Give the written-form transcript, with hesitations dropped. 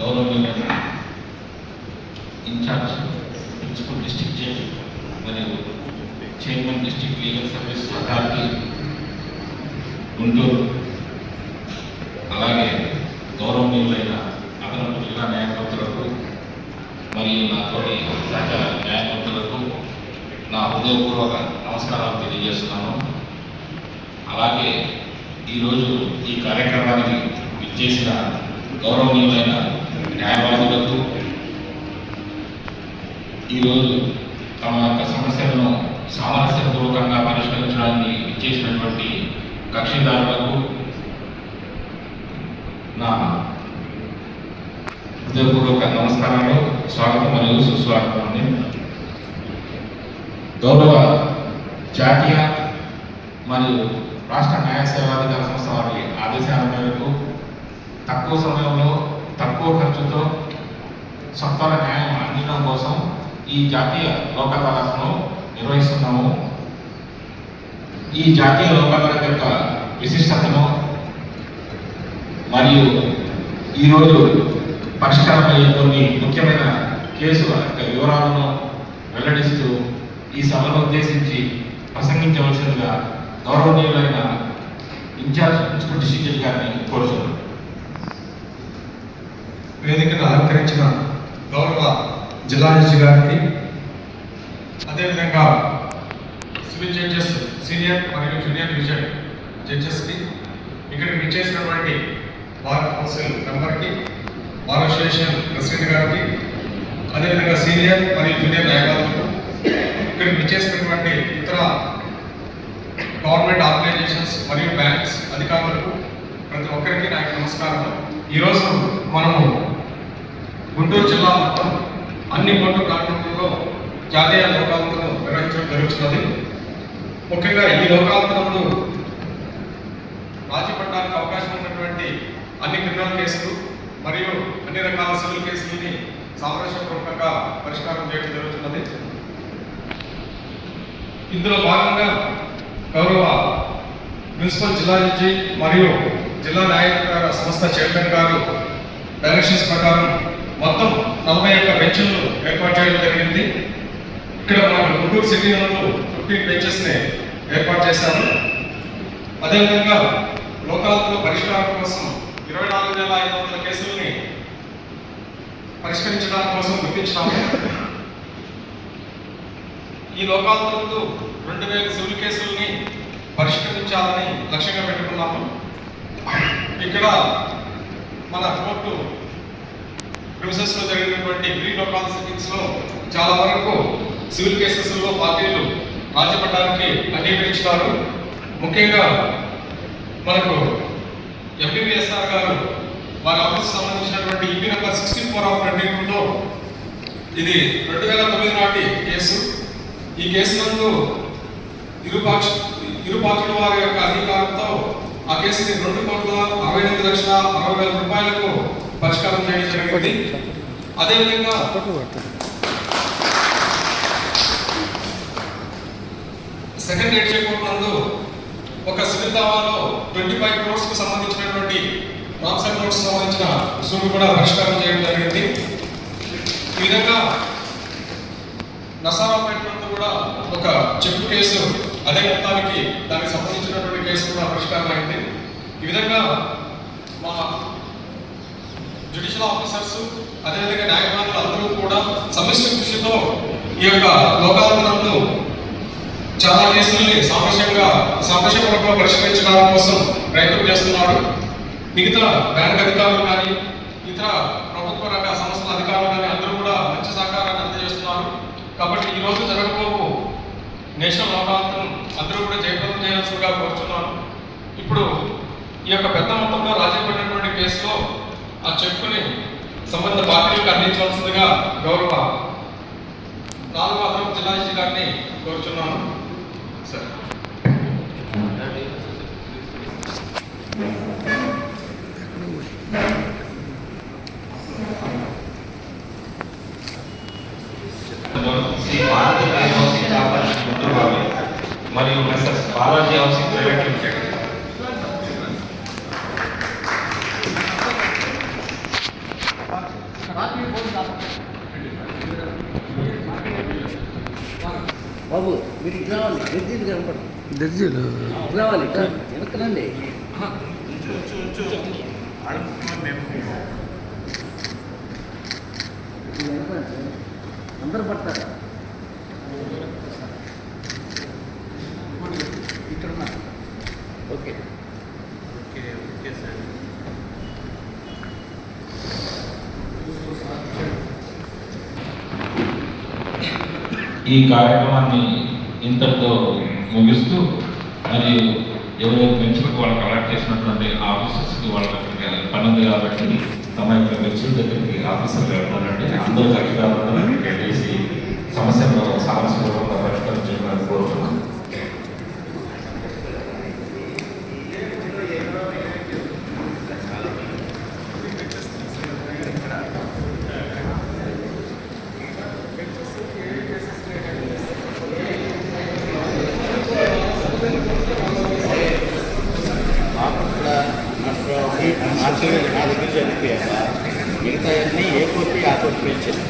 గౌరవనీయులైన incharge principal district judge మరియు chairman district legal service authority Guntur, అలాగే గౌరవనీయులైన అదనపు జిల్లా న్యాయమూర్తులకు మరియు నాతోటి శాఖ న్యాయమూర్తులకు నా హృదయపూర్వక నమస్కారాలు తెలియజేస్తున్నాను. అలాగే ఈరోజు ఈ కార్యక్రమానికి ఇచ్చేసిన గౌరవనీయులైన న్యాయవాదులకు, ఈరోజు తమ యొక్క సమస్యలను సామరస్యపూర్వకంగా పరిష్కరించడానికి ఇచ్చేసినటువంటి కక్షిదారులకు నా హృదయపూర్వక నమస్కారాలు, స్వాగతం మరియు సుస్వాగతం అండి. గౌరవ జాతీయ మరియు రాష్ట్ర న్యాయ సేవాధికార సంస్థ వారి ఆదేశాల మేరకు తక్కువ సమయంలో తక్కువ ఖర్చుతో సత్వర న్యాయం అందించడం కోసం ఈ జాతీయ లోక్ అదాలత్ను నిర్వహిస్తున్నాము. ఈ జాతీయ లోక్ అదాలత్ యొక్క విశిష్టతను మరియు ఈరోజు పరిష్కారమయ్యే కొన్ని ముఖ్యమైన కేసుల యొక్క వివరాలను వెల్లడిస్తూ ఈ సభను ఉద్దేశించి ప్రసంగించవలసిందిగా గౌరవనీయులైన ఇన్ఛార్జ్ ప్రిన్సిపల్ డిస్ట్రిక్ట్ జడ్జి గారిని కోరుతున్నాను. వేదికను అలంకరించిన గౌరవ జిల్లా జడ్జి గారికి, అదేవిధంగా సివిల్ జడ్జెస్ సీనియర్ మరియు జూనియర్ డివిజన్ జడ్జెస్కి, ఇక్కడికి విచ్చేసినటువంటి బార్ కౌన్సిల్ మెంబర్కి, బార్ అసోసియేషన్ ప్రెసిడెంట్ గారికి, అదేవిధంగా సీనియర్ మరియు జూనియర్ న్యాయవాదులకు, ఇక్కడికి విచ్చేసినటువంటి ఇతర గవర్నమెంట్ ఆర్గనైజేషన్స్ మరియు బ్యాంక్స్ అధికారులకు ప్రతి ఒక్కరికి నా యొక్క నమస్కారం. ఈరోజు మనము గుంటూరు జిల్లా మొత్తం అన్ని కోర్టు ప్రాంగణంలో జాతీయ లోకాదాలత్ను నిర్వహించడం జరుగుతున్నది. ముఖ్యంగా ఈ లోకాదాలత్ను రాజీ పడడానికి అవకాశం ఉన్నటువంటి అన్ని క్రిమినల్ కేసులు మరియు అన్ని రకాల సివిల్ కేసులని సామరస్యపూర్వకంగా పరిష్కారం చేయడం జరుగుతున్నది. ఇందులో భాగంగా గౌరవ ప్రిన్సిపల్ జిల్లా జడ్జి మరియు జిల్లా న్యాయ సంస్థ చైర్మన్ గారు డైరెక్షన్స్ ప్రకారం మొత్తం 41 బెంచ్లను ఏర్పాటు చేయడం జరిగింది. ఇక్కడ మనకు గుంటూరు సిటీ నందు 15 బెంచెస్ని ఏర్పాటు చేశారు. అదేవిధంగా లోకాదాలత్లో పరిష్కారం కోసం 24,500 కేసులని పరిష్కరించడానికి కోసం గుర్తించినాము. ఈ లోకాదాలత్లో 2,000 సివిల్ కేసులని పరిష్కరించాలని లక్ష్యంగా పెట్టుకున్నాము. ఇక్కడ మన కోర్టు ప్రిమిసెస్లో జరిగినటువంటి ప్రీ లోకాల్ సిట్టింగ్స్లో చాలా వరకు సివిల్ కేసెస్లో పార్టీలు రాజీ పడడానికి అంగీకరించినారు. ముఖ్యంగా మనకు ఎంపీఎస్ఆర్ గారు వారి ఆఫీస్ సంబంధించినటువంటి ఈపీ నెంబర్ 64 ఆఫ్ 22లో ఇది 2009 నాటి కేసు. ఈ కేసు నందు ఇరుపాక్షుల వారి యొక్క అధికారంతో ఆ కేసుని 2,68,60,000 రూపాయలకు పరిష్కారం చేయడం జరిగింది. అదేవిధంగా సెకండ్ ఎడ్జే కోర్టు నందు ఒక సివిల్ దావాలో 25 crores సంబంధించినటువంటి రామ్సర్ నోట్స్ సంబంధించిన రుసుము కూడా పరిష్కారం చేయడం జరిగింది. ఈ విధంగా నసారాపేట నందు కూడా ఒక చెక్కు కేసు అదే మొత్తానికి దానికి సంబంధించినటువంటి కేసు కూడా పరిష్కారం అయింది. ఈ విధంగా మా జ్యుడిషియల్ ఆఫీసర్స్ అదేవిధంగా న్యాయవాదులు అందరూ కూడా సమిష్టి కృషితో ఈ యొక్క లోకాదాలత్ను చాలా కేసుల్ని సామరస్యపూర్వకంగా పరిష్కరించడం కోసం ప్రయత్నం చేస్తున్నారు. మిగతా బ్యాంక్ అధికారులు కానీ ఇతర ప్రభుత్వ రంగ సంస్థల అధికారులు కానీ అందరూ కూడా మంచి సహకారాన్ని అందజేస్తున్నారు. కాబట్టి ఈరోజు జరగబోవు నేషనల్ లోకాదాలత్ను అందరూ కూడా జయప్రదం చేయాల్సిందిగా కోరుతున్నాను. ఇప్పుడు ఈ యొక్క పెద్ద మొత్తంలో రాజీ పడినటువంటి కేసులో ఆ చెక్కుని సంబంధిత పార్టీలకు అందించవలసిందిగా గౌరవ 4వ అదనపు జిల్లా జడ్జి గారిని కోరుచున్నాను. సరే, మరియు Messrs Balaji housing private limited Thank you. బాబు మీరు ఇట్లా రావాలి, దర్జీలు కనపడు దర్జీలు రావాలి, వెనకనండి. అందరు పడతారా ఇక్కడ ఓకే. ఈ కార్యక్రమాన్ని ఇంతటితో ముగిస్తూ మరియు ఎవరైతే పెన్షన్కి వాళ్ళకి అలాట్ చేసినటువంటి ఆఫీసర్స్కి వాళ్ళకి పని ఉంది కాబట్టి తమ యొక్క పెన్షన్ దగ్గరికి ఆఫీసర్లు వెళ్తారండి. అందరూ కక్షిదారులను వెళ్ళేసి సమస్యలను సమస్యపూర్వకంగా పరిష్కరించాలని కోరుతున్నాను. నా దగ్గర చనిపోయాక మిగతా అన్నీ ఏ కొట్టి ఆ కొట్టి పెంచాను.